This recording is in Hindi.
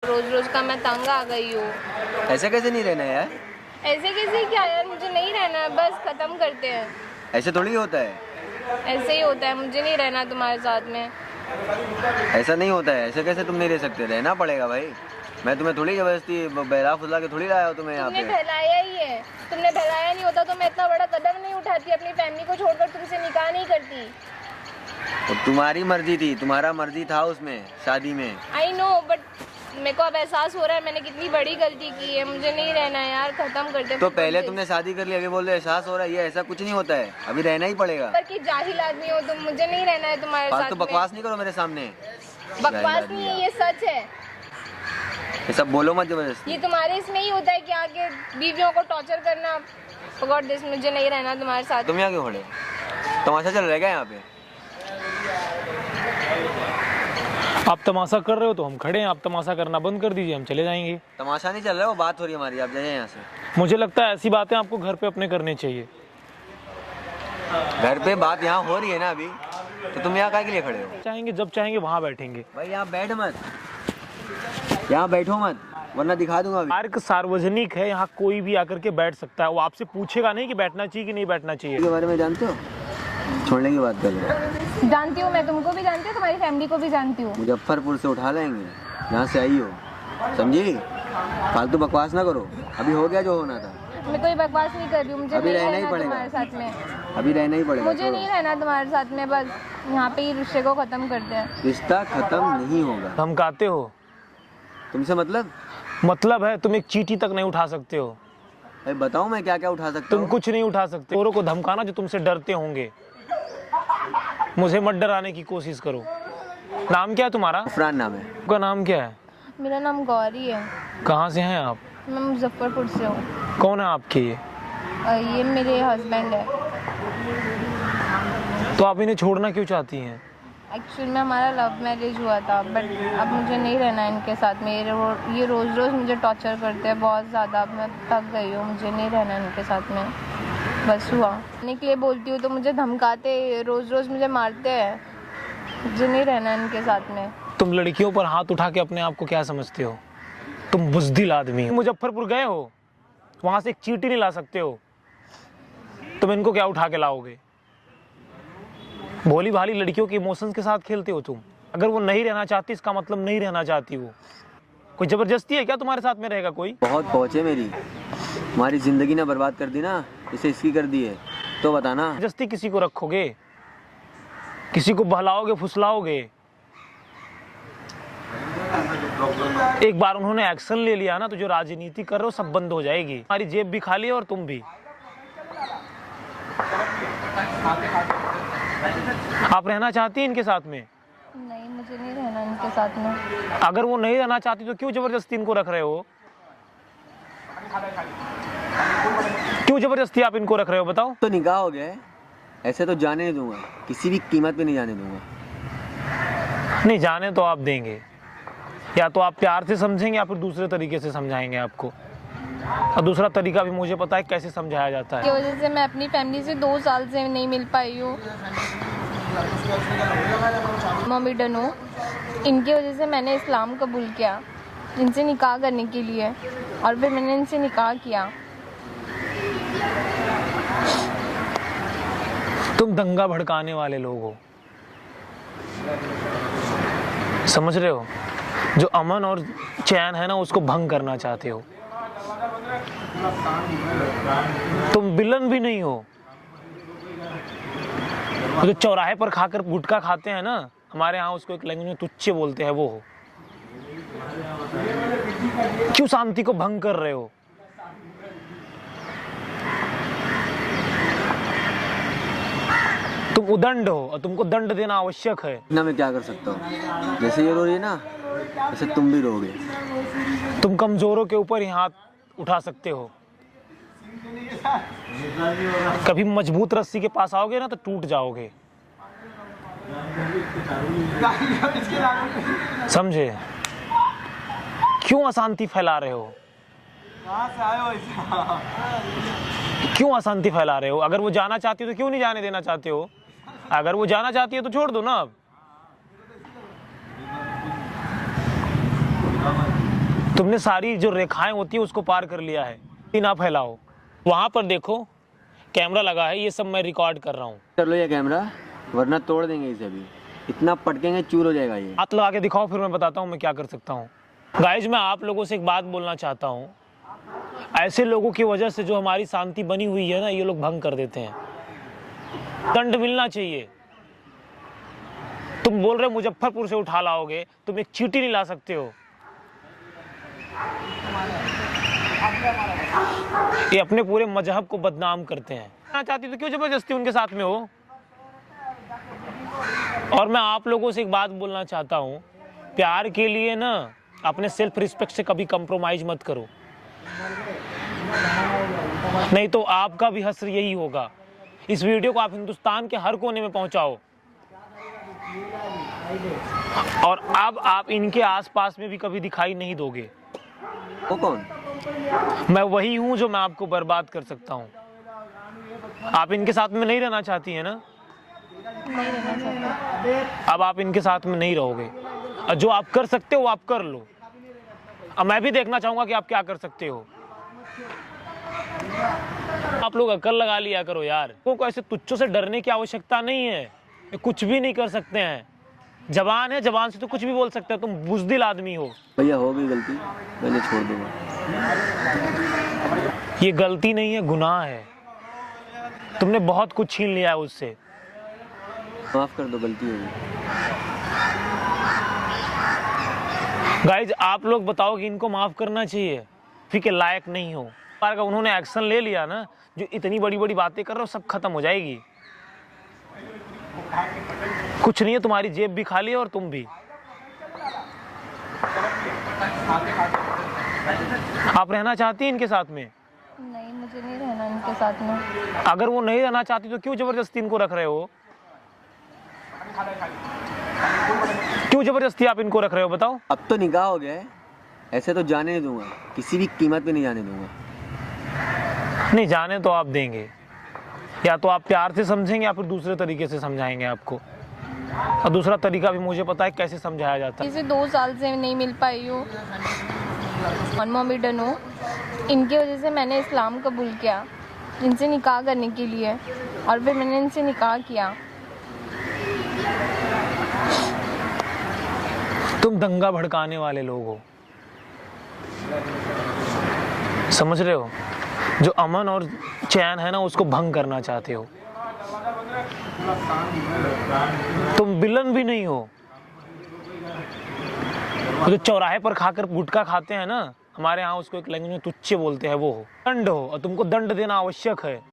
रोज रोज का मैं तंग आ गई हूँ। ऐसे कैसे नहीं रहना यार? ऐसे कैसे क्या यार, मुझे नहीं रहना है, बस खत्म करते हैं। ऐसे थोड़ी होता है। ऐसे ही होता है, मुझे नहीं रहना तुम्हारे साथ में। ऐसा नहीं होता है, ऐसे कैसे तुम नहीं रह सकते? रहना पड़ेगा भाई। मैं तुम्हें थोड़ी जबरदस्ती बहला फुसला के थोड़ी लाया हूँ तुम्हें यहाँ तुमने पे। बहलाया ही है। तुमने बहलाया नहीं होता तो मैं इतना बड़ा कदम नहीं उठाती, अपनी फैमिली को छोड़कर तुमसे निकाह नहीं करती। तो तुम्हारी मर्जी थी, तुम्हारा मर्जी था उसमें शादी में। आई नो, बट मेरे को अब एहसास हो रहा है मैंने कितनी बड़ी गलती की है। मुझे नहीं रहना है यार, खत्म करते। तो पहले तुमने शादी कर ली, अभी बोल रहे एहसास हो रहा है? ये ऐसा कुछ नहीं होता है, अभी रहना ही पड़ेगा। पर कि जाहिल आदमी हो तुम, मुझे नहीं रहना है तुम्हारे साथ। तो बकवास नहीं करो मेरे सामने। बकवास नहीं है, ये सच है। ये सब बोलो मत जबरदस्ती। ये तुम्हारे इसमें ही होता है कि आगे बीवियों को टॉर्चर करना। गॉड दिस, मुझे नहीं रहना तुम्हारे साथ। तुम यहाँ क्यों खड़े? तमाशा चल रहा है क्या यहाँ पे? आप तमाशा कर रहे हो तो हम खड़े हैं, आप तमाशा करना बंद कर दीजिए, हम चले जाएंगे। तमाशा नहीं चल रहा है, वो बात हो रही है हमारी, आप जाइए यहाँ से। मुझे लगता है ऐसी बातें आपको घर पे अपने करनी चाहिए। घर पे बात यहाँ हो रही है ना अभी, तो तुम यहाँ काहे के लिए खड़े हो? चाहेंगे जब चाहेंगे वहाँ बैठेंगे। भाई यहाँ बैठ मत, यहाँ बैठो मत, वरना दिखा दूंगा अभी। पार्क सार्वजनिक है, यहाँ कोई भी आकर के बैठ सकता है। वो आपसे पूछेगा नहीं कि बैठना चाहिए कि नहीं बैठना चाहिए। इसके बारे में जानते हो? छोड़ने की बात कर रहे हो? जानती हूँ, मैं तुमको भी जानती हूँ, तुम्हारी फैमिली को भी जानती हूँ। मुजफ्फरपुर से उठा लेंगे, यहाँ से आई हो, समझी? फालतू बकवास ना करो, अभी हो गया जो होना था। मैं कोई बकवास नहीं कर रही हूँ, मुझे अभी नहीं रहना ही रहना पड़ेगा। तुम्हारे साथ में। अभी रहना ही पड़ेगा। मुझे नहीं रहना तुम्हारे साथ में, बस यहाँ पे ही रिश्ते को खत्म करते हैं। रिश्ता खत्म नहीं होगा। धमकाते हो? तुमसे मतलब है तुम एक चींटी तक नहीं उठा सकते हो। भाई बताओ मैं क्या क्या उठा सकता तुम हूँ? कुछ नहीं उठा सकते। औरों को धमकाना जो तुमसे डरते होंगे। मुझे मत डराने की कोशिश करो। नाम क्या है तुम्हारा? अफरान नाम है। आपका नाम क्या है? मेरा नाम गौरी है। कहाँ से हैं आप? मैं मुजफ्फरपुर से हूँ। कौन है आपके ये मेरे हस्बैंड है। तो आप इन्हें छोड़ना क्यों चाहती हैं? एक्चुअल में हमारा लव मैरिज हुआ था, बट अब मुझे नहीं रहना है इनके साथ में। ये रोज़ रोज़ मुझे टॉर्चर करते हैं बहुत ज़्यादा। अब मैं थक गई हूँ, मुझे नहीं रहना है इनके साथ में। बस हुआ आने के लिए बोलती हूँ तो मुझे धमकाते, रोज़ रोज़ मुझे मारते हैं। मुझे नहीं रहना है इनके साथ में। तुम लड़कियों पर हाथ उठा के अपने आप को क्या समझते हो? तुम बुज़दिल आदमी हो। मुजफ्फरपुर गए हो, वहाँ से एक चींटी नहीं ला सकते हो, तुम इनको क्या उठा के लाओगे? भोली भाली लड़कियों के इमोशंस के साथ खेलते हो तुम। अगर वो नहीं रहना चाहती इसका मतलब नहीं रहना चाहती। वो कोई जबरदस्ती है क्या तुम्हारे साथ में रहेगा कोई? बहुत पहुँचे मेरी, हमारी जिंदगी ना बर्बाद कर दी ना, इसे इसकी कर दी है तो बताना। जबरदस्ती किसी को रखोगे, किसी को बहलाओगे फुसलाओगे। एक बार उन्होंने एक्शन ले लिया ना तो जो राजनीति कर रहे हो सब बंद हो जाएगी। हमारी जेब भी खाली है और तुम भी। आप रहना चाहती हैं इनके साथ में? नहीं, मुझे नहीं रहना इनके साथ में। अगर वो नहीं रहना चाहती तो क्यों जबरदस्ती इनको रख रहे हो? क्यों जबरदस्ती आप इनको रख रहे हो बताओ? तो निकाह हो गया है, ऐसे तो जाने नहीं दूंगा, किसी भी कीमत पे नहीं जाने दूंगा। नहीं जाने तो आप देंगे, या तो आप प्यार से समझेंगे या फिर दूसरे तरीके से समझाएंगे आपको। और दूसरा तरीका भी मुझे पता है कैसे समझाया जाता की है। वजह से मैं अपनी फैमिली से 2 साल से नहीं मिल पाई हूँ। मम्मी डनो, इनकी वजह से मैंने इस्लाम कबूल किया इनसे निकाह करने के लिए, और फिर मैंने इनसे निकाह किया। तुम दंगा भड़काने वाले लोग हो, समझ रहे हो? जो अमन और चैन है ना उसको भंग करना चाहते हो। तुम विलन भी नहीं हो। जो चौराहे पर खाकर गुटखा खाते हैं ना, हमारे यहाँ उसको एक लैंग्वेज में तुच्छे बोलते हैं, वो हो। क्यों शांति को भंग कर रहे हो? तुम उदंड हो और तुमको दंड देना आवश्यक है। ना मैं क्या कर सकता हूँ? जैसे ये रो रही है ना, वैसे तुम भी रोगे। तुम कमजोरों के ऊपर ही हाथ उठा सकते हो। कभी मजबूत रस्सी के पास आओगे ना तो टूट जाओगे, समझे? क्यों अशांति फैला रहे हो? क्यों अशांति फैला रहे हो? अगर वो जाना चाहती हो तो क्यों नहीं जाने देना चाहते हो? अगर वो जाना चाहती है तो छोड़ दो ना अब। तुमने सारी जो रेखाएं होती है उसको पार कर लिया है। ना फैलाओ। वहां पर देखो कैमरा लगा है, ये सब मैं रिकॉर्ड कर रहा हूँ। कर लो ये कैमरा, वरना तोड़ देंगे इसे भी। इतना पटकेंगे चूर हो जाएगा ये। हाथ लगा के दिखाओ, फिर मैं बताता हूँ मैं क्या कर सकता हूँ। गाइज, मैं आप लोगों से एक बात बोलना चाहता हूँ। ऐसे लोगों की वजह से जो हमारी शांति बनी हुई है ना, ये लोग भंग कर देते हैं। दंड मिलना चाहिए। तुम बोल रहे हो मुजफ्फरपुर से उठा लाओगे, तुम एक चींटी नहीं ला सकते हो। ये अपने पूरे मजहब को बदनाम करते हैं। ना चाहती तो क्यों जबरदस्ती उनके साथ में हो। और मैं आप लोगों से एक बात बोलना चाहता हूँ, प्यार के लिए ना अपने सेल्फ रिस्पेक्ट से कभी कंप्रोमाइज मत करो, नहीं तो आपका भी हश्र यही होगा। इस वीडियो को आप हिंदुस्तान के हर कोने में पहुंचाओ। और अब आप इनके आसपास में भी कभी दिखाई नहीं दोगे। वो कौन? मैं वही हूं जो मैं आपको बर्बाद कर सकता हूं। आप इनके साथ में नहीं रहना चाहती है ना? नहीं रहना चाहती। अब आप इनके साथ में नहीं रहोगे, और जो आप कर सकते हो आप कर लो। अब मैं भी देखना चाहूंगा कि आप क्या कर सकते हो। आप लोग अकल लगा लिया करो यार। लोगों को ऐसे तुच्छों से डरने की आवश्यकता नहीं है। ये कुछ भी नहीं कर सकते हैं। जबान है, जबान से तो कुछ भी बोल सकते हो। तुम बुज़दिल आदमी हो। भैया हो गई गलती, मैंने छोड़ दूंगा। ये गलती नहीं है, गुनाह है। तुमने बहुत कुछ छीन लिया है उससे। माफ कर दो, गलती हो गई। गाइज, आप लोग बताओ कि इनको माफ करना चाहिए, फिर के लायक नहीं हो। का उन्होंने एक्शन ले लिया ना, जो इतनी बड़ी बड़ी बातें कर रहे हो सब खत्म हो जाएगी। कुछ नहीं है, तुम्हारी जेब भी खाली है और तुम भी। आप रहना चाहती हैं इनके साथ में? नहीं, मुझे नहीं रहना इनके साथ में। अगर वो नहीं रहना चाहती तो क्यों जबरदस्ती इनको रख रहे हो? क्यों जबरदस्ती आप इनको रख रहे हो, बताओ। अब तो निकाह हो गया है, ऐसे तो जाने नहीं दूंगा, किसी भी कीमत पे नहीं जाने दूंगा। नहीं, जाने तो आप देंगे, या तो आप प्यार से समझेंगे या फिर दूसरे तरीके से समझाएंगे आपको। और दूसरा तरीका भी मुझे पता है कैसे समझाया जाता है। इसे 2 साल से नहीं मिल पाई हूँ, मोमेडन हूँ। इनकी वजह से मैंने इस्लाम कबूल किया इनसे निकाह करने के लिए, और फिर मैंने इनसे निकाह किया। तुम दंगा भड़काने वाले लोग हो, समझ रहे हो? जो अमन और चैन है ना, उसको भंग करना चाहते हो। तुम विलन भी नहीं हो। जो चौराहे पर खाकर गुटखा खाते हैं ना, हमारे यहाँ उसको एक लैंग्वेज में तुच्छे बोलते हैं, वो हो। दंड हो, और तुमको दंड देना आवश्यक है।